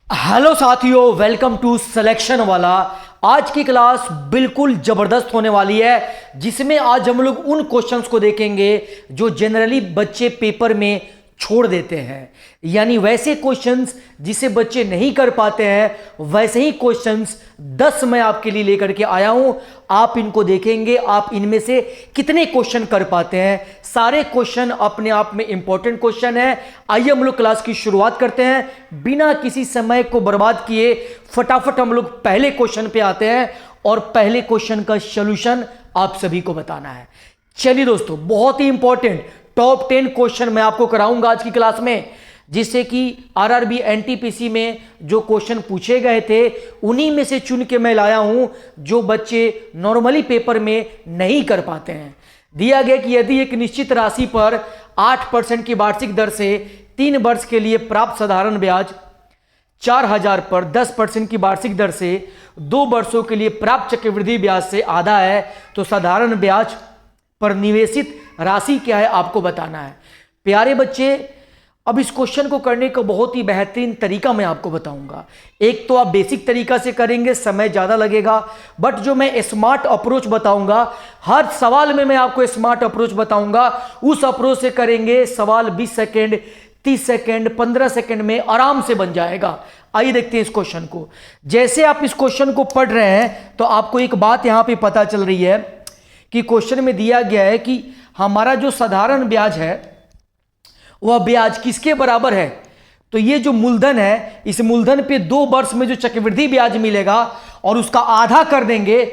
Hello साथियों, welcome to selection वाला। आज की क्लास बिल्कुल जबरदस्त होने वाली है, जिसमें आज हम लोग उन क्वेश्चंस को देखेंगे जो जनरली बच्चे पेपर में छोड़ देते हैं। यानी वैसे क्वेश्चंस जिसे बच्चे नहीं कर पाते हैं, वैसे ही क्वेश्चंस 10 मैं आपके लिए लेकर के आया हूं। आप इनको देखेंगे, आप इनमें से कितने क्वेश्चन कर पाते हैं। सारे क्वेश्चन अपने आप में इंपॉर्टेंट क्वेश्चन है। आइए हम लोग क्लास की शुरुआत करते हैं। बिना किसी समय को बर्बाद किए फटाफट हम लोग पहले क्वेश्चन पे आते हैं और पहले क्वेश्चन का सॉल्यूशन आप सभी को बताना है। चलिए दोस्तों, बहुत ही इंपॉर्टेंट टॉप 10 क्वेश्चन मैं आपको कराऊंगा आज की क्लास में, जिससे कि आरआरबी एनटीपीसी में जो क्वेश्चन पूछे गए थे उन्हीं में से चुन के मैं लाया हूं, जो बच्चे नॉर्मली पेपर में नहीं कर पाते हैं। दिया गया कि यदि एक निश्चित राशि पर 8% की वार्षिक दर से 3 वर्ष के लिए प्राप्त साधारण ब्याज 4000 पर 10% की वार्षिक दर से 2 वर्षों के लिए प्राप्त चक्रवृद्धि ब्याज से आधा है, तो साधारण ब्याज पर निवेशित राशि क्या है आपको बताना है। प्यारे बच्चे, अब इस क्वेश्चन को करने का बहुत ही बेहतरीन तरीका मैं आपको बताऊंगा। एक तो आप बेसिक तरीका से करेंगे, समय ज्यादा लगेगा, बट जो मैं स्मार्ट अप्रोच बताऊंगा, हर सवाल में मैं आपको स्मार्ट अप्रोच बताऊंगा। उस अप्रोच से करेंगे, सवाल 20 सेकेंड 30 सेकेंड 15 सेकेंड में आराम से बन जाएगा। आइए देखते हैं इस क्वेश्चन को। जैसे आप इस क्वेश्चन को पढ़ रहे हैं तो आपको एक बात यहां पे पता चल रही है कि क्वेश्चन में दिया गया है कि हमारा जो साधारण ब्याज है वह ब्याज किसके बराबर है। तो ये जो मूलधन है, इस मूलधन पे 2 वर्ष में जो चक्रवृद्धि ब्याज मिलेगा और उसका आधा कर देंगे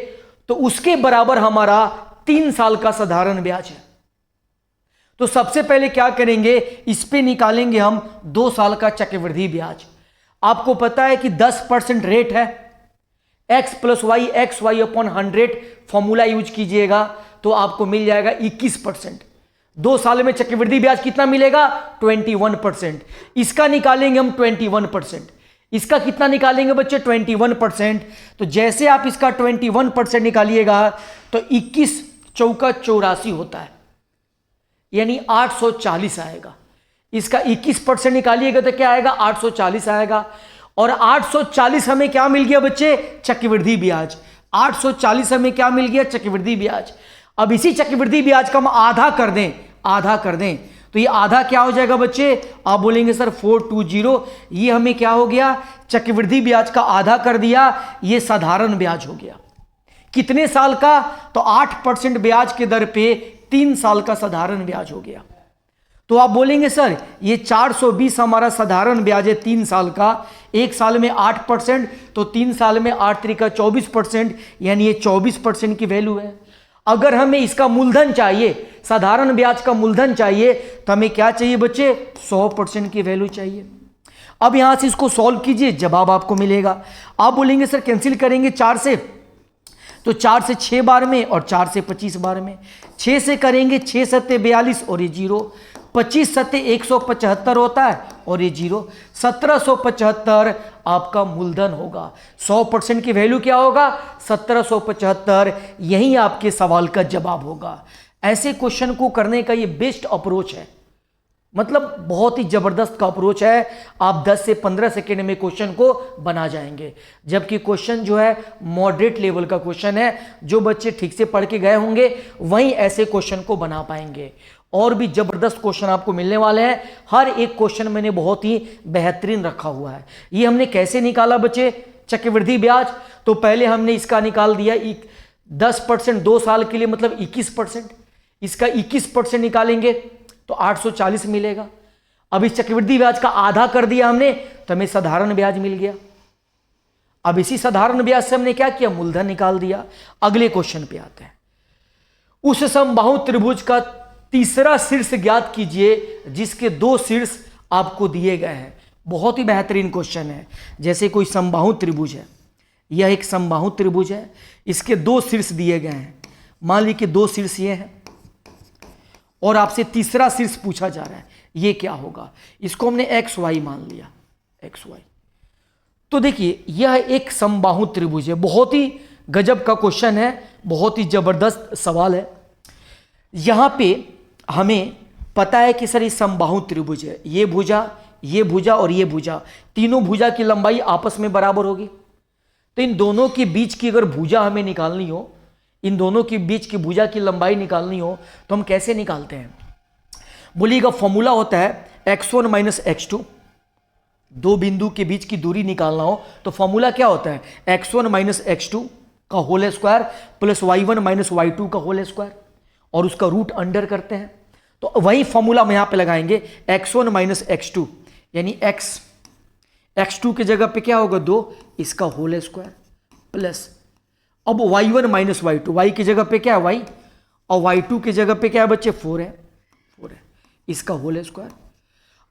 तो उसके बराबर हमारा 3 साल का साधारण ब्याज है। तो सबसे पहले क्या करेंगे, इस पे निकालेंगे हम 2 साल का चक्रवृद्धि ब्याज। आपको पता है कि 10% रेट है, x + y xy/100 formula use कीजिएगा तो आपको मिल जाएगा 21%। 2 साल में चक्रवृद्धि ब्याज कितना मिलेगा, 21%। इसका निकालेंगे हम 21%। इसका कितना निकालेंगे बच्चे, 21%। तो जैसे आप इसका 21% निकालिएगा तो 21 चौका 84 होता है, यानी 840 आएगा। इसका 21% निकालिएगा तो क्या आएगा, 840 आएगा। और 840 हमें क्या मिल गया बच्चे, चक्रवृद्धि ब्याज। 840 हमें क्या मिल गया, चक्रवृद्धि ब्याज। अब इसी चक्रवृद्धि ब्याज का हम आधा कर दें तो ये आधा क्या हो जाएगा बच्चे, आप बोलेंगे सर 420। ये हमें क्या हो गया, चक्रवृद्धि ब्याज का आधा कर दिया, ये साधारण ब्याज हो गया। कितने साल का, तो 8% ब्याज के दर पे 3 साल का साधारण ब्याज हो गया। तो आप बोलेंगे सर ये 420 हमारा साधारण ब्याज है 3 साल का, 1 साल में 8%, तो 3 साल में 8 3 का 24%, यानी ये 24% की वैल्यू है। अगर हमें इसका मूलधन चाहिए, साधारण ब्याज का मूलधन चाहिए, तो हमें क्या चाहिए बच्चे, 100% की वैल्यू चाहिए। अब यहां से इसको सॉल्व कीजिए, जवाब आपको मिलेगा। आप बोलेंगे सर कैंसिल करेंगे 4 से, तो 4 से 6 बार में और 4 से 25 बार में। 6 से करेंगे 6 सत्ते 42 और ये 0, 25 सत्ते 175 होता है और ये 0, 1775 आपका मूलधन होगा। 100% की वैल्यू क्या होगा, 1775। यही आपके सवाल का जवाब होगा। ऐसे क्वेश्चन को करने का ये बेस्ट अप्रोच है, मतलब बहुत ही जबरदस्त का अप्रोच है। आप 10 से 15 सेकेंड में क्वेश्चन को बना जाएंगे, जबकि क्वेश्चन जो है मॉडरेट लेवल का क्वेश्चन है। जो बच्चे ठीक से पढ़ के गए होंगे वही ऐसे क्वेश्चन को बना पाएंगे। और भी जबरदस्त क्वेश्चन आपको मिलने वाले हैं। हर एक क्वेश्चन मैंने बहुत ही बेहतरीन रखा हुआ है। ये हमने कैसे निकाला बच्चे, चक्रवृद्धि ब्याज, तो पहले हमने इसका निकाल दिया 10% 2 साल के लिए, मतलब 21%। इसका 21% निकालेंगे तो 840 मिलेगा। अब इस चक्रवृद्धि ब्याज का आधा कर दिया हमने तो हमें साधारण ब्याज मिल गया। अब इसी साधारण ब्याज से हमने क्या किया, मूलधन निकाल दिया। अगले क्वेश्चन पे आते हैं। उस समबाहु त्रिभुज का तीसरा शीर्ष ज्ञात कीजिए जिसके 2 शीर्ष आपको दिए गए हैं। बहुत ही बेहतरीन क्वेश्चन है। जैसे कोई समबाहु त्रिभुज है, यह एक समबाहु त्रिभुज है, इसके 2 शीर्ष दिए गए हैं। मान लीजिए 2 शीर्ष ये हैं और आपसे तीसरा शीर्ष पूछा जा रहा है, ये क्या होगा। इसको हमने XY मान लिया, XY। तो देखिए यह एक समबाहु त्रिभुज है। बहुत ही गजब का क्वेश्चन है, बहुत ही जबरदस्त सवाल है। यहां पे हमें पता है कि सर ये समबाहु त्रिभुज है, ये भुजा ये भुजा और ये भुजा, तीनों भुजा की लंबाई आपस में बराबर होगी। तो इन दोनों के बीच की अगर भुजा हमें निकालनी हो, इन दोनों के बीच की भुजा की लंबाई निकालनी हो तो हम कैसे निकालते हैं? बोलिएगा फॉर्मूला होता है x1 माइनस x2। दो बिंदु के बीच की दूरी निकालना हो तो फॉर्मूला क्या होता है? x1 माइनस x2 का whole square plus y1 minus y2 का होल स्क्वायर, और उसका रूट अंडर करते हैं। तो वही फॉर्मूला हम यहां पे लगाएंगे, x1 माइनस x2 यानी x2 की जगह पे क्या होगा 2, इसका होल स्क्वायर प्लस, अब y1 माइनस y2, y की जगह पे क्या है y, और y2 की जगह पे क्या है बच्चे 4 है, इसका होल स्क्वायर।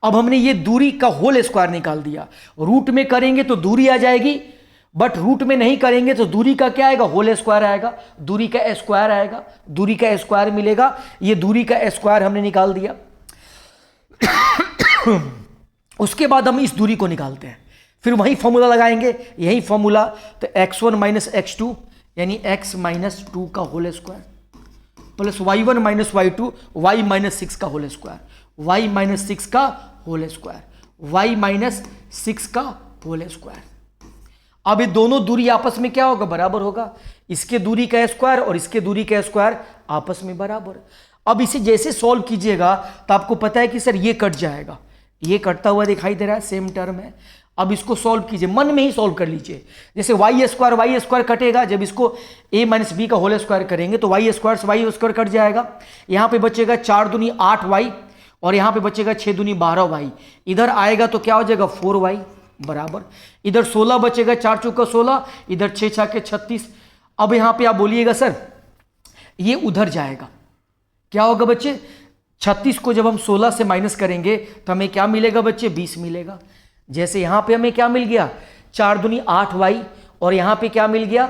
अब हमने ये दूरी का होल स्क्वायर निकाल दिया। रूट में करेंगे तो दूरी आ जाएगी, बट रूट में नहीं करेंगे तो दूरी का क्या आएगा? होल स्क्वायर आएगा, दूरी का स्क्वायर आएगा, दूरी का स्क्वायर मिलेगा। ये दूरी का स्क्वायर हमने निकाल दिया। उसके बाद हम इस दूरी को निकालते हैं, फिर वही फॉर्मूला लगाएंगे, यही फॉर्मूला। तो x1 माइनस x2 यानी x माइनस 2 का whole square plus y1 minus y2 y minus 6 का होल स्क्वायर, y माइनस 6 का होल स्क्वायर, y माइनस 6 का होल स्क्वायर। अब ये दोनों दूरी आपस में क्या होगा? बराबर होगा। इसके दूरी का स्क्वायर और इसके दूरी का स्क्वायर आपस में बराबर। अब इसे जैसे सॉल्व कीजिएगा तो आपको पता है कि सर ये कट जाएगा, ये कटता हुआ दिखाई दे रहा है, सेम टर्म है। अब इसको सॉल्व कीजिए, मन में ही सॉल्व कर लीजिए। जैसे वाई स्क्वायर कटेगा, जब इसको a माइनस बी का होल स्क्वायर करेंगे तो वाई स्क्वायर से वाई स्क्वायर कट जाएगा। यहाँ पे बचेगा 4 दूनी 8y और यहाँ पे बचेगा 6 दूनी 12y। इधर आएगा तो क्या हो जाएगा 4y बराबर। इधर 16 बचेगा, 4 चौका 16, इधर 6 छाके 36। अब यहाँ पे आप बोलिएगा सर ये उधर जाएगा, क्या होगा बच्चे? 36 को जब हम 16 से माइनस करेंगे तो हमें क्या मिलेगा बच्चे? 20 मिलेगा। जैसे यहां पे हमें क्या मिल गया? 4 दूनी 8y और यहां पे क्या मिल गया?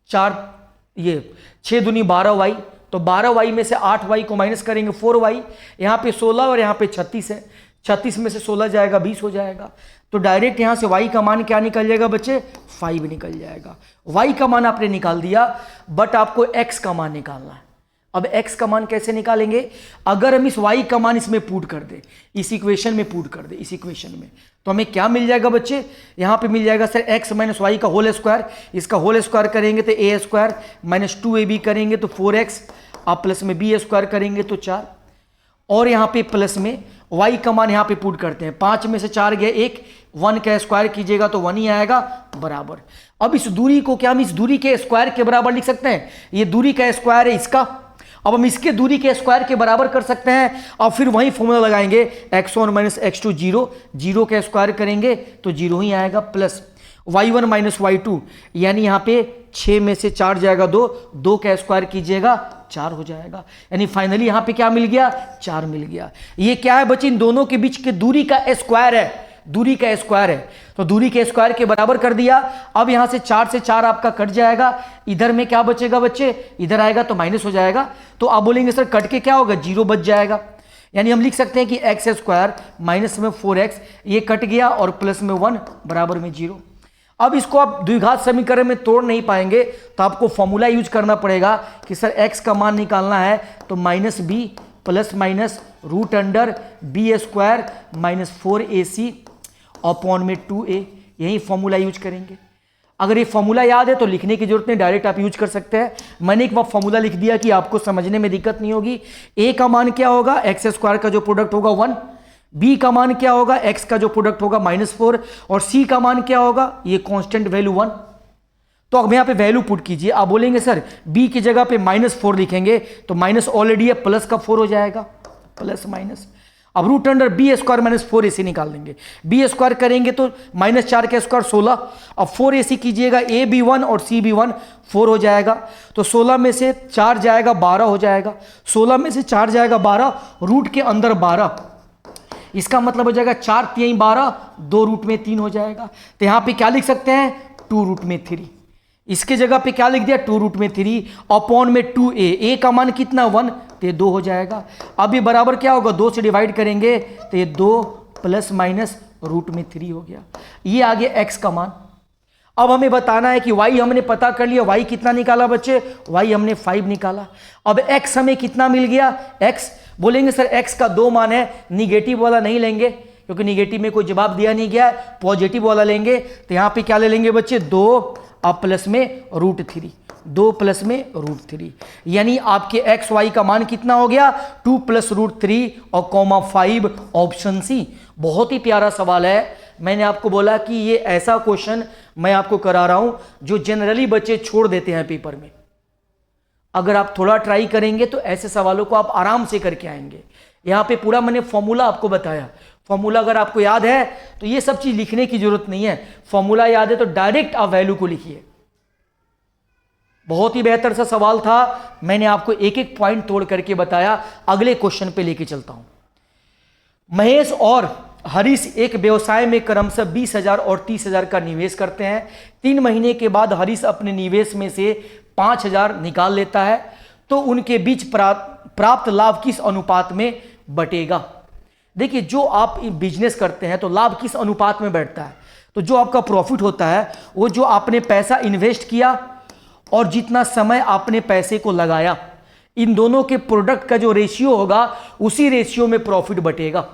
6 दूनी 12y। तो 12y में से 8y को माइनस करेंगे 4y। यहां पे 16 और यहां पे 36 है, 36 में से 16 जाएगा 20 हो जाएगा। तो डायरेक्ट यहां से y का मान क्या निकल जाएगा बच्चे? 5 निकल जाएगा। y का मान आपने निकाल दिया, बट आपको x का मान निकालना है। अब x का मान कैसे निकालेंगे? अगर हम इस y का मान इसमें पुट कर दे, इस इक्वेशन में पुट कर दे, इस इक्वेशन में, तो हमें क्या मिल जाएगा बच्चे? यहाँ पे मिल जाएगा सर x माइनस वाई का होल स्क्वायर। इसका होल स्क्वायर करेंगे तो a स्क्वायर माइनस 2ab करेंगे तो 4x, आप प्लस में b स्क्वायर करेंगे तो 4, और यहाँ पे प्लस में y का मान यहाँ पे पुट करते हैं। 5 में से 4 गया 1, 1 का स्क्वायर कीजिएगा तो 1 ही आएगा बराबर। अब इस दूरी को क्या हम इस दूरी के स्क्वायर के बराबर लिख सकते हैं? ये दूरी का स्क्वायर है इसका, अब हम इसके दूरी के स्क्वायर के बराबर कर सकते हैं। और फिर वही फॉर्मूला लगाएंगे, x1 माइनस x2 0, 0 का स्क्वायर करेंगे तो 0 ही आएगा, प्लस y1 माइनस y2 यानी यहाँ पे 6 में से 4 जाएगा 2, 2 का स्क्वायर कीजिएगा 4 हो जाएगा। यानी फाइनली यहाँ पे क्या मिल गया? 4 मिल गया। ये क्या है बच्चे? इन दोनों के बीच के दूरी का स्क्वायर है, दूरी का स्क्वायर है, तो दूरी के स्क्वायर के बराबर कर दिया। अब यहां से 4 से 4 आपका कट जाएगा, इधर में क्या बचेगा बच्चे? इधर आएगा तो माइनस हो जाएगा। तो आप बोलेंगे सर कट के क्या होगा? 0 बच जाएगा। यानी हम लिख सकते हैं कि एक्स स्क्वायर माइनस में 4x, ये कट गया, और प्लस में 1 बराबर में 0। अब इसको आप द्विघात समीकरण में तोड़ नहीं पाएंगे तो आपको फॉर्मूला यूज करना पड़ेगा कि सर x का मान निकालना है तो minus B plus minus root under B square minus 4ac upon में 2a, यही फॉर्मूला यूज करेंगे। अगर ये फॉर्मूला याद है तो लिखने की जरूरत नहीं, डायरेक्ट आप यूज कर सकते हैं। मैंने एक बार फॉर्मूला लिख दिया कि आपको समझने में दिक्कत नहीं होगी। a का मान क्या होगा? एक्स स्क्वायर का जो प्रोडक्ट होगा 1, b का मान क्या होगा? x का जो प्रोडक्ट होगा -4, और c का मान क्या होगा? ये कांस्टेंट वैल्यू 1। तो अब यहाँ पे वैल्यू पुट कीजिए। आप बोलेंगे सर b की जगह पे -4 लिखेंगे तो माइनस ऑलरेडी है, प्लस का 4 हो जाएगा, प्लस माइनस। अब root under B square minus 4ac निकाल देंगे। बी स्क्वायर करेंगे तो -4 का स्क्वायर 16, अब 4ac कीजिएगा, a भी 1 और c भी 1, 4 हो जाएगा। तो 16 में से 4 जाएगा 12 हो जाएगा, 16 में से 4 जाएगा 12, रूट के अंदर 12, इसका मतलब हो जाएगा 4 3 12, 2 रूट में 3 हो जाएगा। तो यहाँ पे क्या लिख सकते हैं? 2 रूट में 3। इसके जगह पे क्या लिख दिया? 2 रूट में 3 अपॉन में 2a, a का मान कितना? 1, तो ये 2 हो जाएगा। अब ये बराबर क्या होगा? 2 से डिवाइड करेंगे तो ये 2 प्लस माइनस रूट में 3 हो गया। ये आ गया x का मान। अब हमें बताना है कि y हमने पता कर लिया, y कितना निकाला बच्चे? y हमने 5 निकाला। अब x हमें कितना मिल गया? x बोलेंगे सर x का 2 मान है, निगेटिव वाला नहीं लेंगे क्योंकि निगेटिव में कोई जवाब दिया नहीं गया है, पॉजिटिव वाला लेंगे। तो यहाँ पे क्या ले लेंगे बच्चे, 2 अब प्लस में √3, 2 प्लस में √3, यानी आपके एक्स वाई का मान कितना हो गया, 2 प्लस √3 और (5), ऑप्शन सी। बहुत ही प्यारा सवाल है। मैंने आपको बोला कि ये ऐसा क्वेश्चन मैं आपको करा रहा हूं जो जनरली बच्चे छोड़ देते हैं पेपर में। अगर आप थोड़ा ट्राई करेंगे तो ऐसे सवालों को आप आराम से करके आएंगे। यहां पे पूरा मैंने फॉर्मूला आपको बताया। फॉर्मूला अगर आपको याद है तो ये सब चीज लिखने की जरूरत नहीं है। फॉर्मूला याद है तो डायरेक्ट आप वैल्यू को लिखिए। बहुत ही बेहतर सा सवाल था, मैंने आपको एक एक पॉइंट तोड़ करके बताया। अगले क्वेश्चन पे लेके चलता हूं। महेश और हरीश एक व्यवसाय में क्रमशः 20,000 और 30,000 का निवेश करते हैं। 3 महीने के बाद हरीश अपने निवेश में से 5,000 निकाल लेता है, तो उनके बीच प्राप्त लाभ किस अनुपात में बटेगा। देखिए, जो आप बिजनेस करते हैं तो लाभ किस अनुपात में बैठता है, तो जो आपका प्रॉफिट होता है वो जो आपने पैसा इन्वेस्ट किया और जितना समय आपने पैसे को लगाया, इन दोनों के प्रोडक्ट का जो रेशियो होगा उसी रेशियो में प्रॉफिट बटेगा।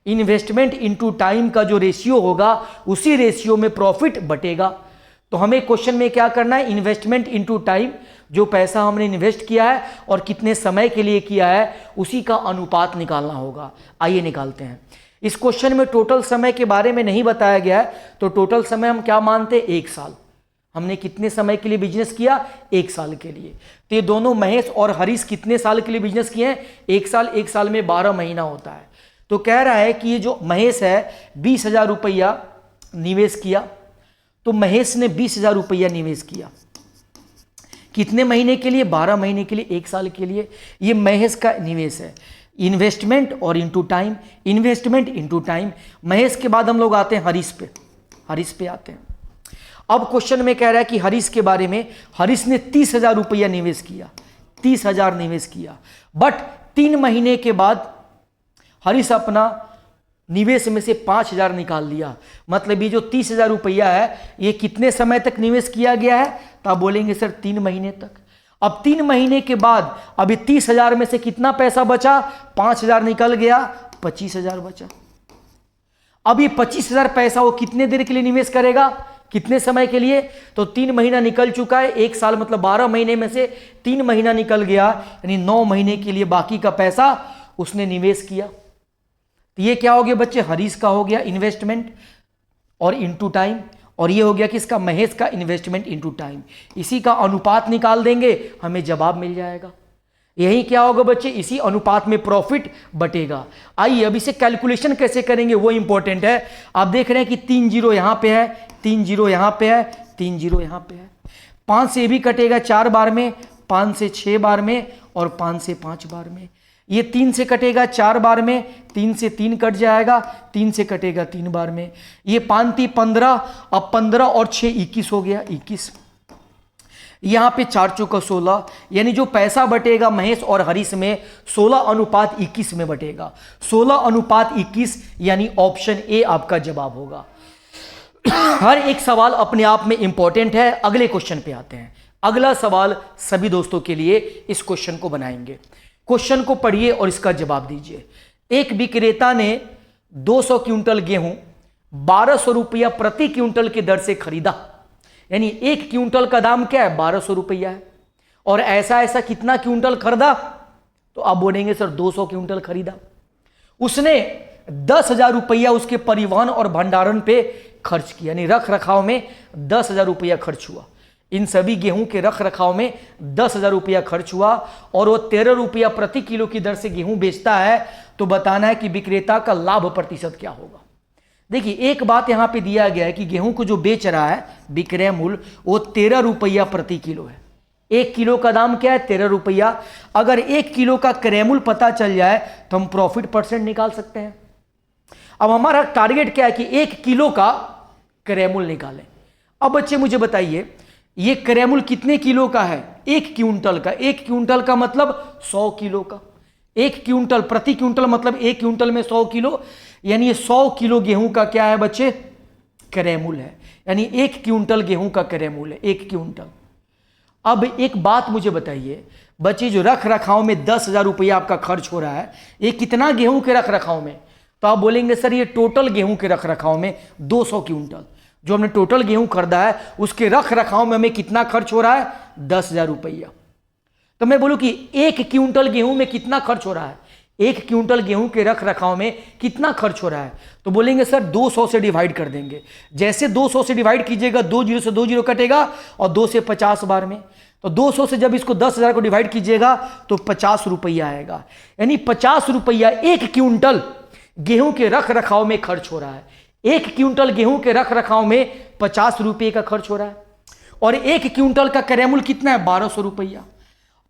इन्वेस्टमेंट इनटू टाइम का जो रेशियो होगा उसी रेशियो में प्रॉफिट बटेगा। तो हमें क्वेश्चन में क्या करना है, इन्वेस्टमेंट इनटू टाइम, जो पैसा हमने इन्वेस्ट किया है और कितने समय के लिए किया है उसी का अनुपात निकालना होगा। आइए निकालते हैं। इस क्वेश्चन में टोटल समय के बारे में नहीं बताया गया है, तो टोटल समय हम क्या मानते हैं, 1 साल। हमने कितने समय के लिए बिजनेस किया, 1 साल के लिए। तो ये दोनों महेश और हरीश कितने साल के लिए बिजनेस किए हैं, 1 साल। 1 साल में 12 महीना होता है। तो कह रहा है कि ये जो महेश है 20,000 रुपया निवेश किया, तो महेश ने 20,000 रुपया निवेश किया कितने महीने के लिए, 12 महीने के लिए, 1 साल के लिए। ये महेश का निवेश है। इन्वेस्टमेंट और into time, investment into time. Mahesh के बाद हम लोग आते हैं हरीश पे, हरीश पे आते हैं। अब क्वेश्चन में कह रहा है कि हरीश के बारे में, हरीश ने 30,000 रुपया निवेश किया, 30,000 निवेश किया, बट 3 महीने के बाद हरीश अपना निवेश में से 5,000 निकाल लिया। मतलब ये जो 30,000 रुपया है ये कितने समय तक निवेश किया गया है, तो आप बोलेंगे सर 3 महीने तक। अब 3 महीने के बाद अभी 30,000 में से कितना पैसा बचा, 5,000 निकल गया, 25,000 बचा। अब ये 25,000 पैसा वो कितने देर के लिए निवेश करेगा, कितने समय के लिए, तो 3 महीना निकल चुका है। 1 साल मतलब 12 महीने में से 3 महीना निकल गया, यानी 9 महीने के लिए बाकी का पैसा उसने निवेश किया। तो ये क्या हो गया बच्चे, हरीश का हो गया इन्वेस्टमेंट और इनटू टाइम, और ये हो गया किसका, महेश का इन्वेस्टमेंट इनटू टाइम। इसी का अनुपात निकाल देंगे, हमें जवाब मिल जाएगा। यही क्या होगा बच्चे, इसी अनुपात में प्रॉफिट बटेगा। आइए अब इसे कैलकुलेशन कैसे करेंगे वो इंपॉर्टेंट है। आप देख रहे हैं कि 3 जीरो यहां पे है, 3 जीरो यहां पे है, 3 जीरो यहां पे है। 5 से भी कटेगा 4 बार में, 5 से 6 बार में और 5 से 5 बार में। ये 3 से कटेगा 4 बार में, 3 से 3 कट जाएगा, 3 से कटेगा 3 बार में। ये 5 3 15, अब 15 और 6 21 हो गया, 21। यहां पे 4 चौका 16, यानी जो पैसा बटेगा महेश और हरीश में 16:21 में बटेगा। 16:21 यानी ऑप्शन ए आपका जवाब होगा। हर एक सवाल अपने आप में इंपॉर्टेंट है। अगले क्वेश्चन पे आते हैं। अगला सवाल सभी दोस्तों के लिए इस क्वेश्चन को बनाएंगे। क्वेश्चन को पढ़िए और इसका जवाब दीजिए। एक विक्रेता ने 200 क्विंटल गेहूं 1200 रुपया प्रति क्विंटल की दर से खरीदा, यानी 1 क्विंटल का दाम क्या है, 1200 रुपया है। और ऐसा ऐसा कितना क्विंटल खरीदा, तो आप बोलेंगे सर 200 क्विंटल खरीदा। उसने 10,000 रुपया उसके परिवहन और भंडारण पे खर्च किया, यानी रख रखाव में 10,000 रुपया खर्च हुआ। इन सभी गेहूं के रख रखाव में 10,000 रुपया खर्च हुआ और वो 13 रुपया प्रति किलो की दर से गेहूं बेचता है। तो बताना है कि विक्रेता का लाभ प्रतिशत क्या होगा। देखिए, एक बात यहां पे दिया गया है कि गेहूं को जो बेच रहा है विक्रय मूल्य वो 13 रुपया प्रति किलो है। 1 किलो का दाम क्या है, 13 रुपया। अगर 1 किलो का क्रय मूल्य पता चल जाए तो हम प्रॉफिट परसेंट निकाल सकते हैं। अब हमारा टारगेट क्या है कि 1 किलो का क्रय मूल्य निकालें। अब बच्चे मुझे बताइए, ये क्रय मूल्य कितने किलो का है, 1 क्विंटल का। 1 क्विंटल का मतलब 100 किलो का। 1 क्विंटल प्रति क्विंटल मतलब 1 क्विंटल में 100 किलो, यानी ये 100 किलो गेहूं का क्या है बच्चे, क्रय मूल्य है। यानी 1 क्विंटल गेहूं का क्रय मूल्य है, 1 क्विंटल। अब एक बात मुझे बताइए बच्चे, जो रख रखाव में 10,000 रुपया आपका खर्च हो रहा है, ये कितना गेहूं के रख रखाव में, तो आप बोलेंगे सर ये टोटल गेहूं के रख रखाव में 200 क्विंटल, जो हमने टोटल गेहूं खरीदा है उसके रख रखाव में हमें कितना खर्च हो रहा है? 10,000 रुपया। तो मैं बोलूं कि 1 क्विंटल गेहूं में कितना खर्च हो रहा है? 1 क्विंटल गेहूं के रख रखाव में कितना खर्च हो रहा है? तो बोलेंगे सर 200 से डिवाइड कर देंगे। जैसे 200 से डिवाइड कीजिएगा, 2 जीरो से 2 जीरो कटेगा और 2 से 50 बार में, तो 200 से जब इसको 10,000 को डिवाइड कीजिएगा तो 50 रुपया आएगा। यानी 50 रुपया 1 क्विंटल गेहूं के रख रखाव में खर्च हो रहा है। 1 क्विंटल गेहूं के रख रखाव में 50 रुपये का खर्च हो रहा है। और 1 क्विंटल का करेमूल कितना है? 1200 रुपया।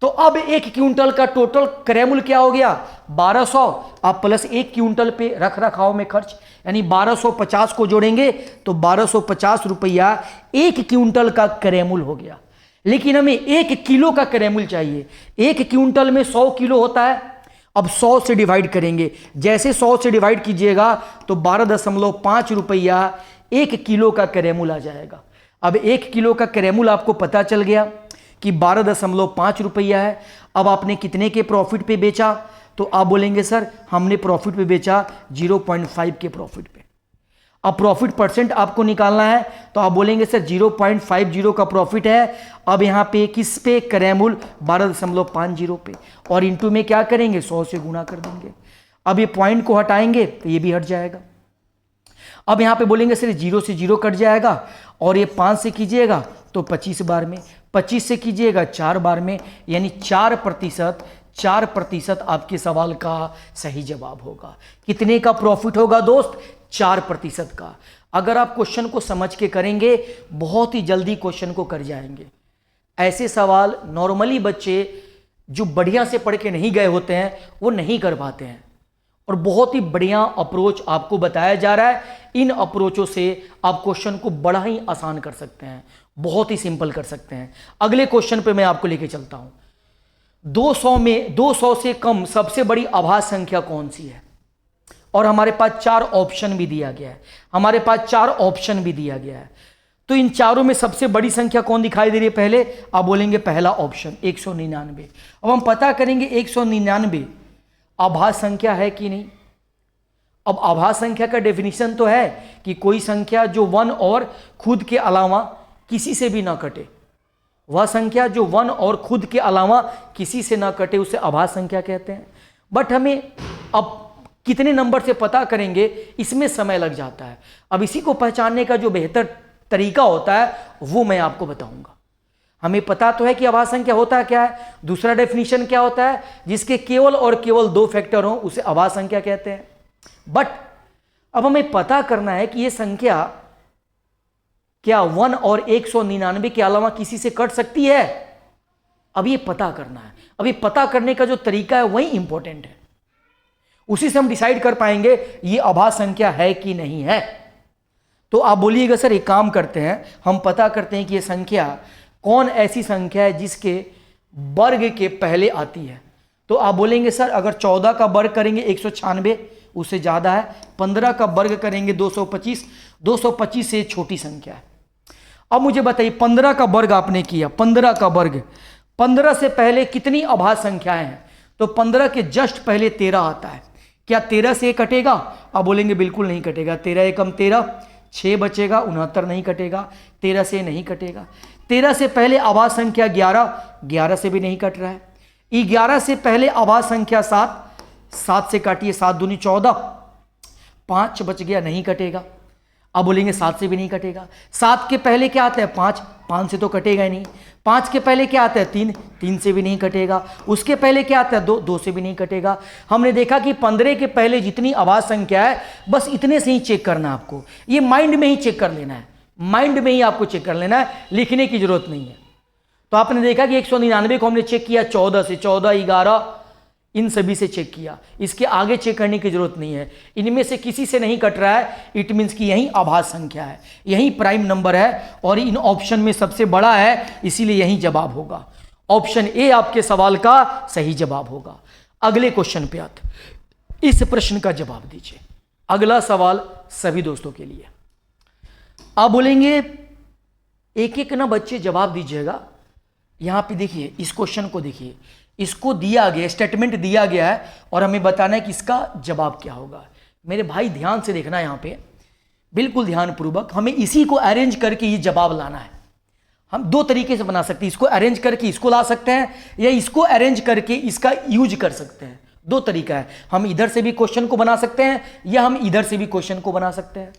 तो अब 1 क्विंटल का टोटल करेमूल क्या हो गया? 1200। अब प्लस 1 क्विंटल पे रख रखाव में खर्च, यानी 1250 को जोड़ेंगे तो 1250 रुपया 1 क्विंटल का करेमूल हो गया। लेकिन हमें 1 किलो का करेमूल चाहिए। 1 क्विंटल में 100 किलो होता है। अब 100 से डिवाइड करेंगे। जैसे 100 से डिवाइड कीजिएगा तो 12.5 रुपया 1 किलो का करेमूल आ जाएगा। अब 1 किलो का करेमूल आपको पता चल गया कि 12.5 रुपया है। अब आपने कितने के प्रॉफिट पे बेचा? तो आप बोलेंगे सर हमने प्रॉफिट पे बेचा 0.5 के प्रॉफिट पे। अब प्रॉफिट परसेंट आपको निकालना है, तो आप बोलेंगे सर 0.50 का प्रॉफिट है। अब यहाँ पे किस पे? करेमूल 12.50 पे, और इंटू में क्या करेंगे? 100 से गुणा कर देंगे। अब ये पॉइंट को हटाएंगे तो ये भी हट जाएगा। अब यहाँ पे बोलेंगे सर 0 से 0 कट जाएगा, और ये 5 से कीजिएगा तो 25 बार में, 25 से कीजिएगा 4 बार में, यानी 4% आपके सवाल का सही जवाब होगा। कितने का प्रॉफिट होगा दोस्त? 4% का। अगर आप क्वेश्चन को समझ के करेंगे बहुत ही जल्दी क्वेश्चन को कर जाएंगे। ऐसे सवाल नॉर्मली बच्चे जो बढ़िया से पढ़ के नहीं गए होते हैं वो नहीं कर पाते हैं, और बहुत ही बढ़िया अप्रोच आपको बताया जा रहा है। इन अप्रोचों से आप क्वेश्चन को बड़ा ही आसान कर सकते हैं, बहुत ही सिंपल कर सकते हैं। अगले क्वेश्चन पे मैं आपको लेके चलता हूं। 200 से कम सबसे बड़ी अभाज्य संख्या कौन सी है? और हमारे पास 4 ऑप्शन भी दिया गया है। तो इन चारों में सबसे बड़ी संख्या कौन दिखाई दे रही है? पहले आप बोलेंगे पहला ऑप्शन 199। अब हम पता करेंगे 199 अभाज्य संख्या है कि नहीं। अब अभाज्य संख्या का डेफिनेशन तो है कि कोई संख्या जो 1 और खुद के अलावा किसी से भी ना कटे, वह संख्या जो 1 और खुद के अलावा किसी से ना कटे उसे अभाज्य संख्या कहते हैं। बट हमें अब कितने नंबर से पता करेंगे इसमें समय लग जाता है। अब इसी को पहचानने का जो बेहतर तरीका होता है वो मैं आपको बताऊंगा। हमें पता तो है कि अभाज्य संख्या होता क्या है, दूसरा डेफिनेशन क्या होता है, जिसके केवल और केवल 2 फैक्टर हो उसे अभाज्य संख्या कहते हैं। बट अब हमें पता करना है कि यह संख्या क्या 1 और 199 के अलावा किसी से कट सकती है। अब ये पता करना है। अब ये पता करने का जो तरीका है वही इंपॉर्टेंट है, उसी से हम डिसाइड कर पाएंगे ये अभाज्य संख्या है कि नहीं है। तो आप बोलिएगा सर एक काम करते हैं, हम पता करते हैं कि ये संख्या कौन ऐसी संख्या है जिसके वर्ग के पहले आती है। तो आप बोलेंगे सर अगर 14 का वर्ग करेंगे 196 उससे ज़्यादा है, 15 का वर्ग करेंगे 225 से छोटी संख्या है। अब मुझे बताइए 15 का वर्ग आपने किया, 15 का वर्ग, 15 से पहले कितनी अभाज्य संख्याएं हैं? तो 15 के जस्ट पहले 13 आता है। क्या 13 से कटेगा? आप बोलेंगे बिल्कुल नहीं कटेगा। 13 एकम 13, 6 बचेगा, 69 नहीं कटेगा, 13 से नहीं कटेगा। 13 से पहले अभाज्य संख्या 11 से भी नहीं कट रहा है। 11 से पहले अभाज्य संख्या 7 से काटिए, 7 दूनी 14, 5 बच गया, नहीं कटेगा। अब बोलेंगे 7 से भी नहीं कटेगा। 7 के पहले क्या आता है? 5 से तो कटेगा ही नहीं। 5 के पहले क्या आता है? 3 से भी नहीं कटेगा। उसके पहले क्या आता है? 2 से भी नहीं कटेगा। हमने देखा कि 15 के पहले जितनी अभाज्य संख्या है बस इतने से ही चेक करना है आपको। ये माइंड में ही चेक कर लेना है, माइंड में ही आपको चेक कर लेना है, लिखने की जरूरत नहीं है। तो आपने देखा कि 199 को हमने चेक किया 14 से, 14, 11 इन सभी से चेक किया। इसके आगे चेक करने की जरूरत नहीं है, इनमें से किसी से नहीं कट रहा है। इट मीन्स कि यही अभाज्य संख्या है, यही प्राइम नंबर है और इन ऑप्शन में सबसे बड़ा है, इसीलिए यही जवाब होगा। ऑप्शन ए आपके सवाल का सही जवाब होगा। अगले क्वेश्चन पे आते, इस प्रश्न का जवाब दीजिए। अगला सवाल सभी दोस्तों के लिए। आप बोलेंगे एक एक ना बच्चे जवाब दीजिएगा। यहां पे देखिए, इस क्वेश्चन को देखिए, इसको दिया गया स्टेटमेंट दिया गया है और हमें बताना है कि इसका जवाब क्या होगा। मेरे भाई ध्यान से देखना यहाँ पे, बिल्कुल ध्यानपूर्वक। हमें इसी को अरेंज करके ये जवाब लाना है। हम दो तरीके से बना सकते हैं, इसको अरेंज करके इसको ला सकते हैं या इसको अरेंज करके इसका यूज कर सकते हैं। दो तरीका है, हम इधर से भी क्वेश्चन को बना सकते हैं या हम इधर से भी क्वेश्चन को बना सकते हैं।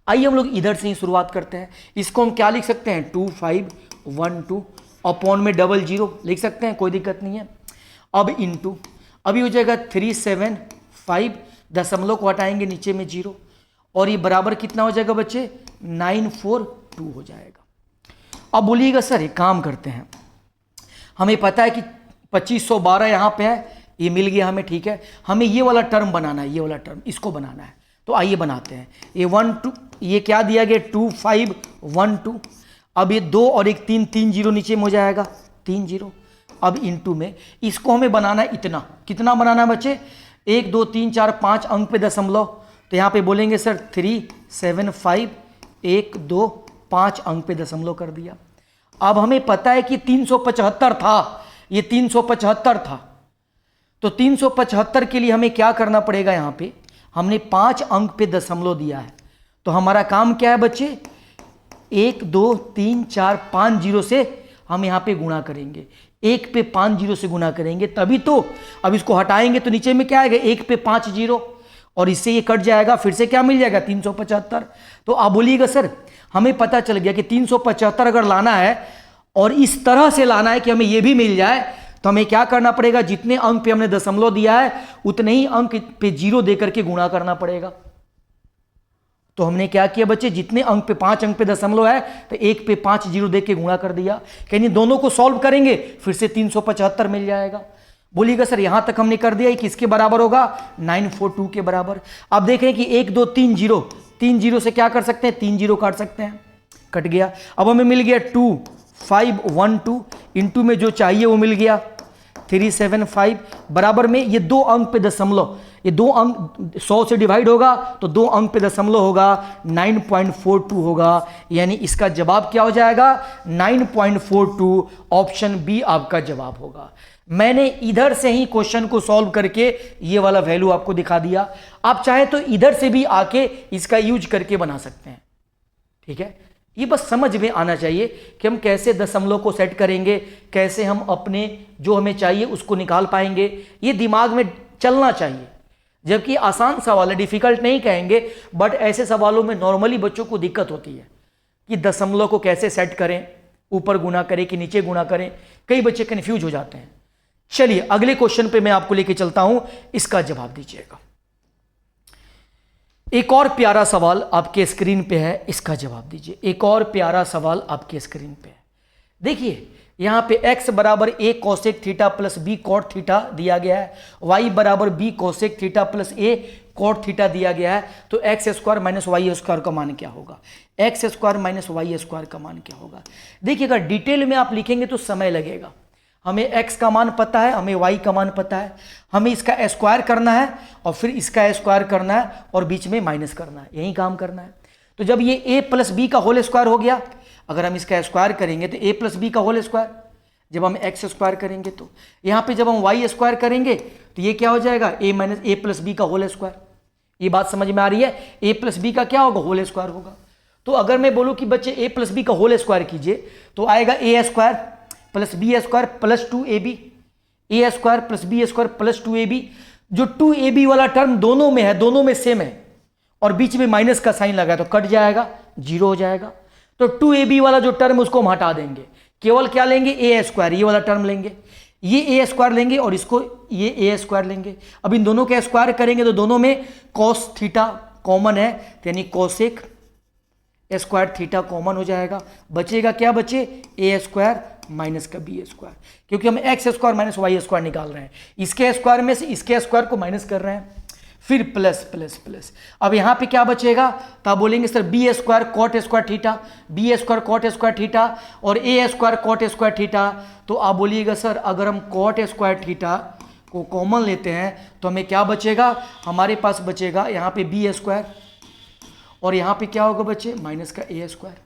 आइए हम लोग इधर से ही शुरुआत करते हैं। इसको हम क्या लिख सकते हैं, 2512 अपॉन में 00 लिख सकते हैं, कोई दिक्कत नहीं है। अब इनटू, अभी हो जाएगा 375, दशमलव को हटाएंगे नीचे में 0, और ये बराबर कितना हो जाएगा बच्चे, 942 हो जाएगा। अब बोलिएगा सर एक काम करते हैं, हमें पता है कि 2512 यहाँ पे है, ये मिल गया हमें, ठीक है। हमें ये वाला टर्म बनाना है, ये वाला टर्म इसको बनाना है। तो आइए बनाते हैं। ये 12, ये क्या दिया गया 2512, अब ये 2 और एक 3, 3 जीरो नीचे में हो जाएगा 3 जीरो। अब इनटू में इसको हमें बनाना है इतना, कितना बनाना है बच्चे, 1 2 3 4 5 अंक पे दशमलव। तो यहाँ पे बोलेंगे सर 375, 1 2 5 अंक पे दशमलव कर दिया। अब हमें पता है कि 375 था, ये 375 था। तो 375 के लिए हमें क्या करना पड़ेगा, यहाँ पे हमने 5 अंक पे दशमलव दिया है। तो हमारा काम क्या है बच्चे, 1 2 3 4 5 जीरो से हम यहाँ पे गुणा करेंगे, 1 पे 5 जीरो से गुणा करेंगे तभी तो। अब इसको हटाएंगे तो नीचे में क्या आएगा, 1 पे 5 जीरो, और इससे ये कट जाएगा, फिर से क्या मिल जाएगा 375। तो आप बोलिएगा सर हमें पता चल गया कि 375 अगर लाना है और इस तरह से लाना है कि हमें ये भी मिल जाए, तो हमें क्या करना पड़ेगा, जितने अंक पे हमने दशमलव दिया है उतने ही अंक पे जीरो देकर के गुणा करना पड़ेगा। तो हमने क्या किया बच्चे, जितने अंक पे 5 अंक पे दशमलव है तो 1 पे 5 जीरो दे के गुणा कर दिया। यानी दोनों को सॉल्व करेंगे फिर से 375 मिल जाएगा। बोलिएगा सर यहां तक हमने कर दिया, किसके बराबर होगा, 942 के बराबर। अब देख रहे हैं कि 1 2 3 जीरो, 3 जीरो से क्या कर सकते हैं, 3 जीरो काट सकते हैं, कट गया। अब हमें मिल गया 2512, इंटू में जो चाहिए वो मिल गया 375, बराबर में ये 2 अंक पे दशमलव, ये 2 अंक 100 से डिवाइड होगा तो 2 अंक पे दशमलव होगा, 9.42 होगा। यानी इसका जवाब क्या हो जाएगा, 9.42। ऑप्शन बी आपका जवाब होगा। मैंने इधर से ही क्वेश्चन को सॉल्व करके ये वाला वैल्यू आपको दिखा दिया। आप चाहे तो इधर से भी आके इसका यूज करके बना सकते हैं, ठीक है। ये बस समझ में आना चाहिए कि हम कैसे दशमलव को सेट करेंगे, कैसे हम अपने जो हमें चाहिए उसको निकाल पाएंगे, ये दिमाग में चलना चाहिए। जबकि आसान सवाल है, डिफिकल्ट नहीं कहेंगे, बट ऐसे सवालों में नॉर्मली बच्चों को दिक्कत होती है कि दशमलव को कैसे सेट करें, ऊपर गुना करें कि नीचे गुना करें, कई बच्चे कंफ्यूज हो जाते हैं। चलिए अगले क्वेश्चन पे मैं आपको लेके चलता हूं, इसका जवाब दीजिएगा। एक और प्यारा सवाल आपके स्क्रीन पे है, इसका जवाब दीजिए। एक और प्यारा सवाल आपके स्क्रीन पे है, देखिए यहां पे x बराबर a cosec theta plus b cot theta दिया गया है, y बराबर b cosec theta plus a cot theta दिया गया है। तो X square minus Y square का मान क्या होगा, X square minus Y square का मान क्या होगा। देखिएगा डिटेल में आप लिखेंगे तो समय लगेगा। हमें x का मान पता है, हमें y का मान पता है, हमें इसका स्क्वायर करना है और फिर इसका स्क्वायर करना है और बीच में माइनस करना है, यही काम करना है। तो जब ये a प्लस बी का होल स्क्वायर हो गया, अगर हम इसका स्क्वायर करेंगे तो a प्लस बी का होल स्क्वायर, जब हम x स्क्वायर करेंगे तो यहाँ पे जब हम y स्क्वायर करेंगे तो ये क्या हो जाएगा, a minus a plus B का होल स्क्वायर। ये बात समझ में आ रही है, a प्लस बी का क्या होगा, होल स्क्वायर होगा। तो अगर मैं बोलूँ कि बच्चे a प्लस बी का होल स्क्वायर कीजिए तो आएगा a square plus B square plus 2ab, A square plus B square plus 2ab। जो 2ab वाला टर्म दोनों में है, दोनों में सेम है और बीच में माइनस का साइन लगा है तो कट जाएगा, जीरो हो जाएगा। तो 2ab वाला जो टर्म उसको हम हटा देंगे, केवल क्या लेंगे, ए स्क्वायर, ये वाला टर्म लेंगे, ये ए स्क्वायर लेंगे और इसको ये ए स्क्वायर लेंगे। अब इन दोनों के स्क्वायर करेंगे तो दोनों में कॉस थीटा कॉमन है, यानी कोसेक स्क्वायर थीटा कॉमन हो जाएगा। बचेगा क्या, बचे ए स्क्वायर माइनस का बी स्क्वायर, क्योंकि हम X square minus Y square निकाल रहे हैं, इसके स्क्वायर में से इसके स्क्वायर को माइनस कर रहे हैं, फिर प्लस प्लस प्लस। अब यहाँ पे क्या बचेगा, तो आप बोलेंगे sir B square cot square theta, B square cot square theta और A square cot square theta. तो आप बोलिएगा सर अगर हम कॉट स्क्वायर थीटा को कॉमन लेते हैं तो हमें क्या बचेगा, हमारे पास बचेगा यहाँ पे बी स्क्वायर और यहाँ पे क्या होगा बच्चे, माइनस का ए स्क्वायर,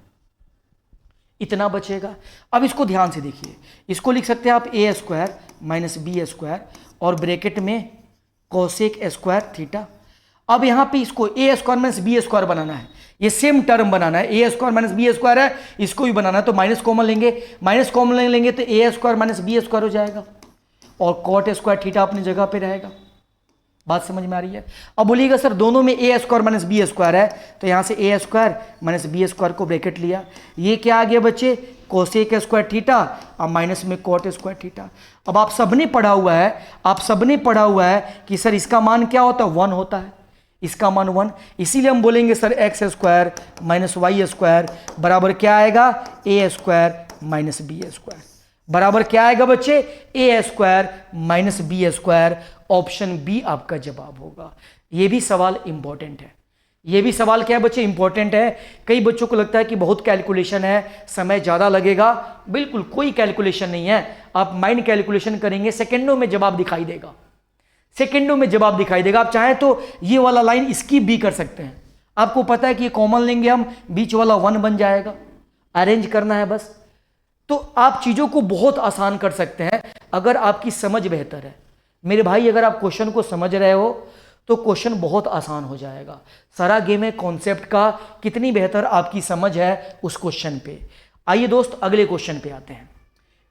इतना बचेगा। अब इसको ध्यान से देखिए, इसको लिख सकते हैं आप ए स्क्वायर माइनस बी स्क्वायर और ब्रैकेट में कोसेक स्क्वायर थीटा। अब यहाँ पे इसको ए स्क्वायर माइनस बी स्क्वायर बनाना है, ये सेम टर्म बनाना है, ए स्क्वायर माइनस बी स्क्वायर है, इसको भी बनाना है, तो माइनस कॉमन लेंगे, माइनस कॉमन लेंगे तो ए स्क्वायर माइनस बी स्क्वायर हो जाएगा और कॉट स्क्वायर थीटा अपनी जगह पे रहेगा। बात समझ में आ रही है? अब बोलिएगा सर दोनों में ए स्क्वायर माइनस बी स्क्वायर है, तो यहाँ से ए स्क्वायर माइनस बी स्क्वायर को ब्रैकेट लिया, ये क्या आ गया बच्चे, कोसेक स्क्वायर थीटा और माइनस में कॉट स्क्वायर थीटा। अब आप सबने पढ़ा हुआ है कि सर इसका मान क्या होता है, 1 होता है, इसका मान 1, इसीलिए हम बोलेंगे sir X square minus Y square बराबर क्या आएगा, A square minus B square बराबर क्या आएगा बच्चे, A square minus B square. Option B आपका जवाब होगा। यह भी सवाल इंपॉर्टेंट है, यह भी सवाल क्या है बच्चे, इंपॉर्टेंट है। कई बच्चों को लगता है कि बहुत कैलकुलेशन है, समय ज़्यादा लगेगा, बिल्कुल कोई कैलकुलेशन नहीं है। आप माइंड कैलकुलेशन करेंगे, सेकेंडों में जवाब दिखाई देगा, सेकेंडों में जवाब दिखाई देगा। आप चाहें तो ये वाला लाइन स्किप भी कर सकते हैं, आपको पता है कि ये कॉमन लेंगे हम, बीच वाला 1 बन जाएगा, अरेंज करना है बस। तो आप चीज़ों को बहुत आसान कर सकते हैं अगर आपकी समझ बेहतर है। मेरे भाई अगर आप क्वेश्चन को समझ रहे हो तो क्वेश्चन बहुत आसान हो जाएगा। सारा गेम है कॉन्सेप्ट का, कितनी बेहतर आपकी समझ है उस क्वेश्चन पे। आइए दोस्त अगले क्वेश्चन पे आते हैं,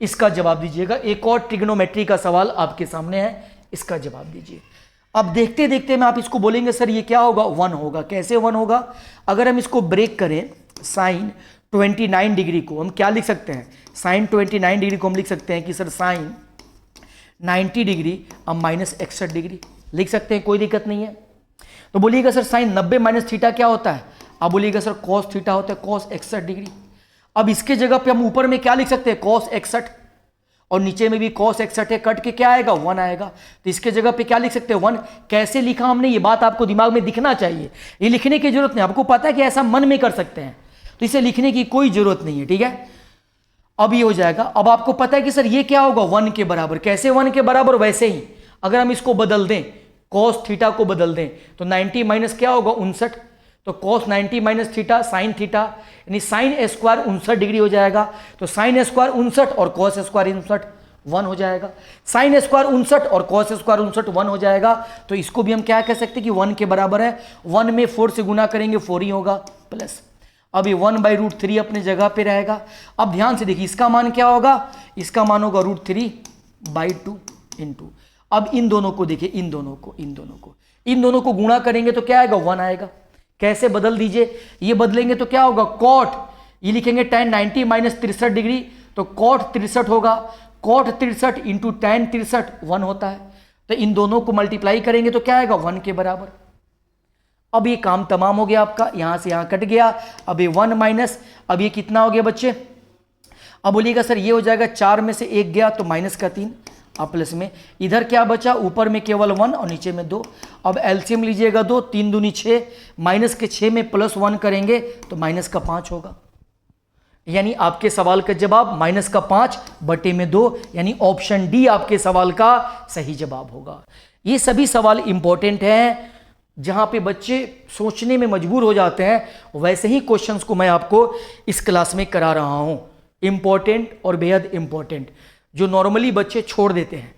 इसका जवाब दीजिएगा। एक और ट्रिग्नोमेट्री का सवाल आपके सामने है, इसका जवाब दीजिए। अब देखते देखते में आप इसको बोलेंगे सर ये क्या होगा, 1 होगा। कैसे 1 होगा, अगर हम इसको ब्रेक करें, साइन 29 डिग्री को हम क्या लिख सकते हैं, साइन 29 डिग्री को हम लिख सकते हैं कि सर साइन 90 डिग्री अब माइनस 61 डिग्री लिख सकते हैं, कोई दिक्कत नहीं है। तो बोलिएगा सर साइन 90 माइनस थीटा क्या होता है, अब बोलिएगा सर कॉस थीटा होता है, कॉस 61 डिग्री। अब इसके जगह पे हम ऊपर में क्या लिख सकते हैं, कॉस 61, और नीचे में भी कॉस 61 है, कट के क्या आएगा, 1 आएगा। तो इसके जगह पे क्या लिख सकते हैं, 1। कैसे लिखा हमने, ये बात आपको दिमाग में दिखना चाहिए, ये लिखने की जरूरत नहीं, आपको पता है कि ऐसा मन में कर सकते हैं, तो इसे लिखने की कोई जरूरत नहीं है, ठीक है। अब ये हो जाएगा। अब आपको पता है कि सर ये क्या होगा, 1 के बराबर। कैसे 1 के बराबर, वैसे ही अगर हम इसको बदल दें, कॉस थीटा को बदल दें, तो 90 माइनस क्या होगा, 59, तो cos 90 minus theta sine theta, यानी साइन स्क्वायर 59 डिग्री हो जाएगा। तो साइन स्क्वायर 59 और कॉस स्क्वायर 59 1 हो जाएगा, साइन स्क्वायर 59 और कॉस स्क्वायर 59 1 हो जाएगा। तो इसको भी हम क्या कह सकते हैं कि 1 के बराबर है। 1 में 4 से गुना करेंगे 4 ही होगा, प्लस अब ये 1/√3 अपने जगह पे रहेगा। अब ध्यान से देखिए इसका मान क्या होगा, इसका मान होगा √3/2 इंटू, अब इन दोनों को देखिए, इन दोनों को गुणा करेंगे तो क्या आएगा, 1 आएगा। कैसे बदल दीजिए, ये बदलेंगे तो क्या होगा, कॉट, ये लिखेंगे tan 90 माइनस 63 डिग्री, तो कॉट 63 होगा, कॉट 63 इंटू tan 63 1 होता है। तो इन दोनों को मल्टीप्लाई करेंगे तो क्या आएगा, 1 के बराबर। अब ये काम तमाम हो गया आपका, यहां से यहां कट गया। अब ये 1 माइनस, अब ये कितना हो गया बच्चे, अब बोलिएगा सर ये हो जाएगा 4 में से 1 गया तो माइनस का 3, अब प्लस में इधर क्या बचा, ऊपर में केवल 1 और नीचे में 2। अब एलसीएम लीजिएगा 2, 3 दूनी 6, माइनस के 6 में प्लस 1 करेंगे तो माइनस का 5 होगा। यानी आपके सवाल का जवाब माइनस का 5/2, यानी ऑप्शन डी आपके सवाल का सही जवाब होगा। ये सभी सवाल इंपॉर्टेंट हैं, जहां पे बच्चे सोचने में मजबूर हो जाते हैं, वैसे ही क्वेश्चंस को मैं आपको इस क्लास में करा रहा हूं। इंपॉर्टेंट और बेहद इंपॉर्टेंट, जो नॉर्मली बच्चे छोड़ देते हैं,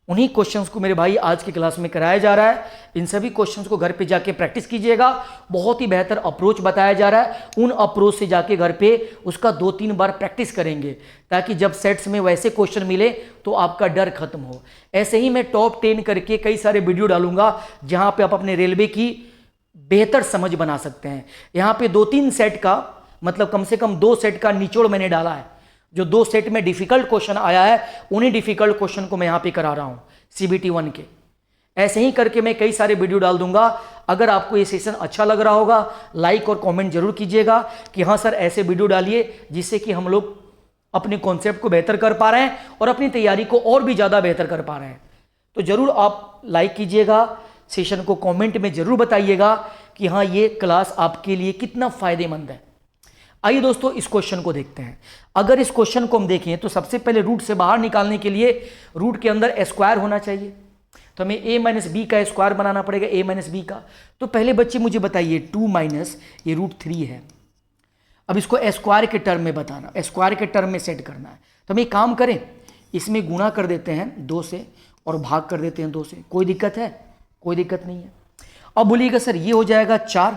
उन्हीं क्वेश्चंस को मेरे भाई आज की क्लास में कराया जा रहा है। इन सभी क्वेश्चंस को घर पे जाके प्रैक्टिस कीजिएगा। बहुत ही बेहतर अप्रोच बताया जा रहा है, उन अप्रोच से जाके घर पे उसका 2-3 बार प्रैक्टिस करेंगे, ताकि जब सेट्स में वैसे क्वेश्चन मिले तो आपका डर खत्म हो। ऐसे ही मैं टॉप 10 करके कई सारे वीडियो डालूंगा, जहाँ पे आप अपने रेलवे की बेहतर समझ बना सकते हैं। यहाँ पे 2-3 सेट का, मतलब कम से कम 2 सेट का निचोड़ मैंने डाला है। जो 2 सेट में डिफिकल्ट क्वेश्चन आया है, उन्हीं डिफिकल्ट क्वेश्चन को मैं यहाँ पे करा रहा हूँ CBT 1 के। ऐसे ही करके मैं कई सारे वीडियो डाल दूंगा। अगर आपको ये सेशन अच्छा लग रहा होगा, लाइक और कमेंट जरूर कीजिएगा कि हाँ सर ऐसे वीडियो डालिए, जिससे कि हम लोग अपने कॉन्सेप्ट को बेहतर कर पा रहे हैं और अपनी तैयारी को और भी ज़्यादा बेहतर कर पा रहे हैं। तो ज़रूर आप लाइक कीजिएगा, सेशन को कॉमेंट में ज़रूर बताइएगा कि हाँ ये क्लास आपके लिए कितना फ़ायदेमंद है। आइए दोस्तों इस क्वेश्चन को देखते हैं। अगर इस क्वेश्चन को हम देखें तो सबसे पहले रूट से बाहर निकालने के लिए रूट के अंदर स्क्वायर होना चाहिए, तो हमें a माइनस बी का स्क्वायर बनाना पड़ेगा, a माइनस बी का। तो पहले बच्चे मुझे बताइए 2 माइनस ये √3 है। अब इसको स्क्वायर के टर्म में बताना, स्क्वायर के टर्म में सेट करना है। तो हम एक काम करें, इसमें गुणा कर देते हैं 2 से और भाग कर देते हैं 2 से। कोई दिक्कत है? कोई दिक्कत नहीं है। अब बोलिएगा सर ये हो जाएगा 4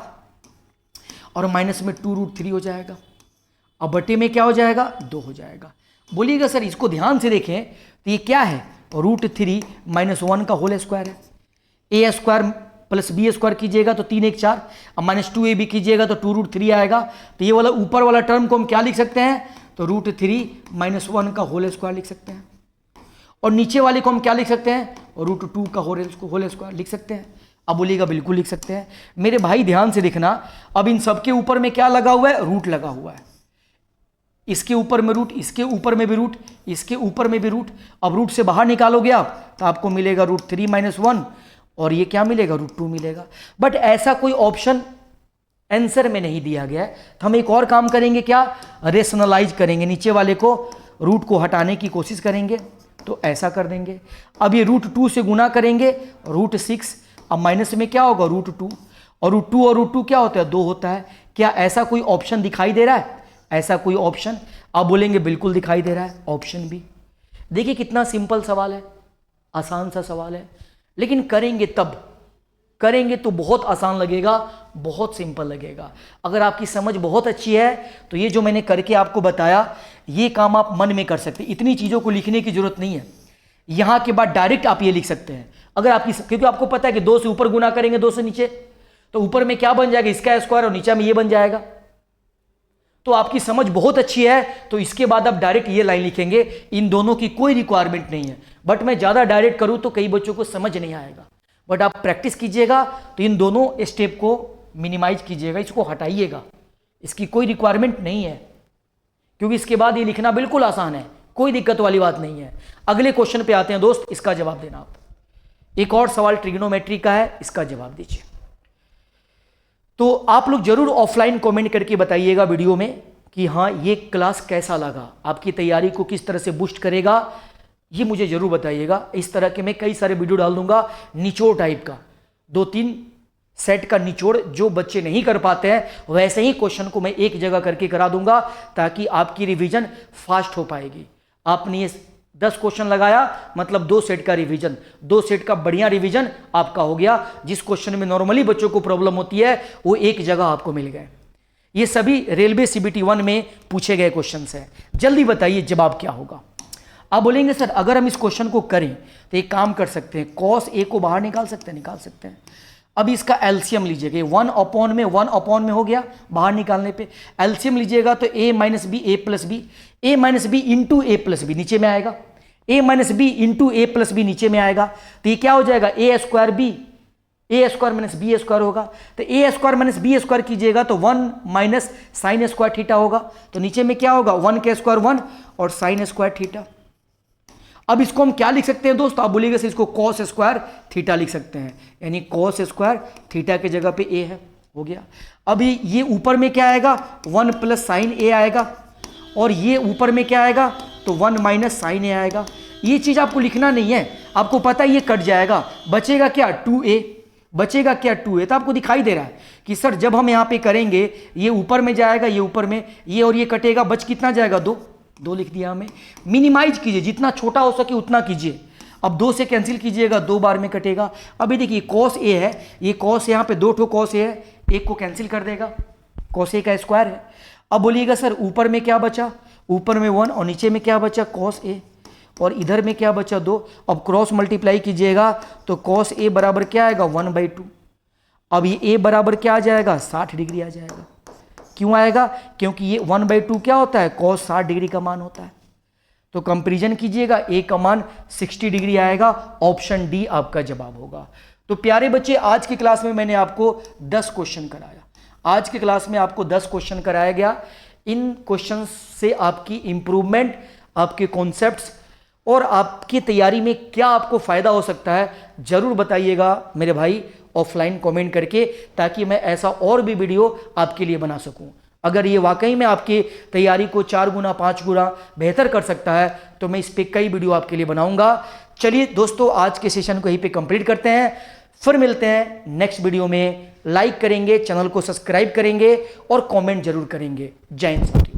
और माइनस में 2√3 हो जाएगा। अब बटे में क्या हो जाएगा, 2 हो जाएगा। बोलिएगा सर इसको ध्यान से देखें तो ये क्या है, √3 - 1 का होल स्क्वायर है। ए स्क्वायर प्लस बी स्क्वायर कीजिएगा तो 3 1 4, अब -2ab कीजिएगा तो 2√3 आएगा। तो ये वाला ऊपर वाला टर्म को हम क्या लिख सकते हैं, तो √3 - 1 का होल स्क्वायर लिख सकते हैं। और नीचे वाले को हम क्या लिख सकते हैं, √2 का होल स्क्वायर लिख सकते हैं। अब बोलिएगा बिल्कुल लिख सकते हैं। मेरे भाई ध्यान से देखना, अब इन सबके ऊपर में क्या लगा हुआ है, रूट लगा हुआ है। इसके ऊपर में रूट, इसके ऊपर में भी रूट, इसके ऊपर में भी रूट। अब रूट से बाहर निकालोगे आप तो आपको मिलेगा √3 - 1 और ये क्या मिलेगा, √2 मिलेगा। बट ऐसा कोई ऑप्शन आंसर में नहीं दिया गया है, तो हम एक और काम करेंगे, क्या, रेशनलाइज करेंगे। नीचे वाले को रूट को हटाने की कोशिश करेंगे, तो ऐसा कर देंगे। अब ये √2 से गुना करेंगे, √6। अब माइनस में क्या होगा, √2 और √2 क्या होता है, 2 होता है। क्या ऐसा कोई ऑप्शन दिखाई दे रहा है, ऐसा कोई ऑप्शन? आप बोलेंगे बिल्कुल दिखाई दे रहा है, ऑप्शन बी। देखिए कितना सिंपल सवाल है, आसान सा सवाल है, लेकिन करेंगे तब, करेंगे तो बहुत आसान लगेगा, बहुत सिंपल लगेगा। अगर आपकी समझ बहुत अच्छी है तो ये जो मैंने करके आपको बताया, ये काम आप मन में कर सकते हैं। इतनी चीज़ों को लिखने की जरूरत नहीं है। यहाँ के बाद डायरेक्ट आप ये लिख सकते हैं। अगर आपकी, क्योंकि आपको पता है कि 2 से ऊपर गुना करेंगे 2 से नीचे, तो ऊपर में क्या बन जाएगा, इसका स्क्वायर, और नीचे में ये बन जाएगा। तो आपकी समझ बहुत अच्छी है तो इसके बाद आप डायरेक्ट ये लाइन लिखेंगे। इन दोनों की कोई रिक्वायरमेंट नहीं है, बट मैं ज़्यादा डायरेक्ट करूँ तो कई बच्चों को समझ नहीं आएगा। बट आप प्रैक्टिस कीजिएगा तो इन दोनों स्टेप को मिनिमाइज कीजिएगा, इसको हटाइएगा। इसकी कोई रिक्वायरमेंट नहीं है, क्योंकि इसके बाद ये लिखना बिल्कुल आसान है, कोई दिक्कत वाली बात नहीं है। अगले क्वेश्चन पे आते हैं दोस्त, इसका जवाब देना आप। एक और सवाल ट्रिग्नोमेट्री का है, इसका जवाब दीजिए। तो आप लोग जरूर ऑफलाइन कमेंट करके बताइएगा वीडियो में कि हाँ ये क्लास कैसा लगा, आपकी तैयारी को किस तरह से बूस्ट करेगा, ये मुझे जरूर बताइएगा। इस तरह के मैं कई सारे वीडियो डाल दूंगा, निचोड़ टाइप का, 2-3 सेट का निचोड़, जो बच्चे नहीं कर पाते हैं वैसे ही क्वेश्चन को मैं एक जगह करके करा दूंगा, ताकि आपकी रिवीजन फास्ट हो पाएगी। आपने ये 10 क्वेश्चन लगाया मतलब 2 सेट का रिवीजन, 2 सेट का बढ़िया रिवीजन आपका हो गया। जिस क्वेश्चन में नॉर्मली बच्चों को प्रॉब्लम होती है वो एक जगह आपको मिल गए। ये सभी रेलवे CBT 1 में पूछे गए क्वेश्चन हैं। जल्दी बताइए जवाब क्या होगा। आप बोलेंगे सर अगर हम इस क्वेश्चन को करें तो एक काम कर सकते हैं, cos A को बाहर निकाल सकते हैं, निकाल सकते हैं। अब इसका एलसीएम लीजिएगा, 1/1 में हो गया, बाहर निकालने पे एलसीएम लीजिएगा तो A - B, A + B, A - B into A + B नीचे में आएगा, A - B into A + B नीचे में आएगा। तो ये क्या हो जाएगा, A² - B, A² - B² होगा। तो A² - B² कीजिएगा तो 1 - sin² थीटा होगा। तो नीचे में क्या होगा, 1 का स्क्वायर 1 और sin² थीटा। अब इसको हम क्या लिख सकते हैं दोस्त, आप बोलिएगा इसको cos² थीटा लिख सकते हैं, यानी cos² थीटा के जगह पे A है, हो गया। अभी ये ऊपर में क्या आएगा, 1 + sin A आएगा, और ये ऊपर में क्या आएगा, तो 1 - sin A आएगा। ये चीज़ आपको लिखना नहीं है, आपको पता है ये कट जाएगा, बचेगा क्या, 2A, बचेगा क्या, 2A। तो आपको दिखाई दे रहा है कि सर जब हम यहाँ पे करेंगे ये ऊपर में जाएगा, ये ऊपर में, ये और ये कटेगा, बच कितना जाएगा, 2 लिख दिया हमें। मिनिमाइज कीजिए, जितना छोटा हो सके उतना कीजिए। अब 2 से कैंसिल कीजिएगा, 2 बार में कटेगा। अभी देखिए cos A है, ये cos यहाँ पे 2 ठो cos A है, एक को कैंसिल कर देगा, cos A का स्क्वायर है। अब बोलिएगा सर ऊपर में क्या बचा, ऊपर में 1 और नीचे में क्या बचा, cos A, और इधर में क्या बचा, 2। अब क्रॉस मल्टीप्लाई कीजिएगा तो cos A बराबर क्या आएगा, 1/2। अब ये A बराबर क्या आ जाएगा, 60 डिग्री आ जाएगा। क्यों आएगा, क्योंकि ये 1/2 क्या होता है, cos 60 डिग्री का मान होता है। तो कंपैरिजन कीजिएगा, A का मान 60 डिग्री आएगा, ऑप्शन डी आपका जवाब होगा। तो प्यारे बच्चे, आज की क्लास में मैंने आपको 10 क्वेश्चन कराया। आज की क्लास में आपको 10 क्वेश्चन कराया गया। इन क्वेश्चन से आपकी इंप्रूवमेंट, आपके कॉन्सेप्ट्स और आपकी तैयारी में क्या आपको फायदा हो सकता है, जरूर बताइएगा मेरे भाई ऑफलाइन कमेंट करके, ताकि मैं ऐसा और भी वीडियो आपके लिए बना सकूं। अगर ये वाकई में आपकी तैयारी को 4 गुना 5 गुना बेहतर कर सकता है तो मैं इस पे कई वीडियो आपके लिए बनाऊंगा। चलिए दोस्तों, आज के सेशन को यहीं पे कंप्लीट करते हैं, फिर मिलते हैं नेक्स्ट वीडियो में। लाइक करेंगे, चैनल को सब्सक्राइब करेंगे और कमेंट जरूर करेंगे। जय हिंद।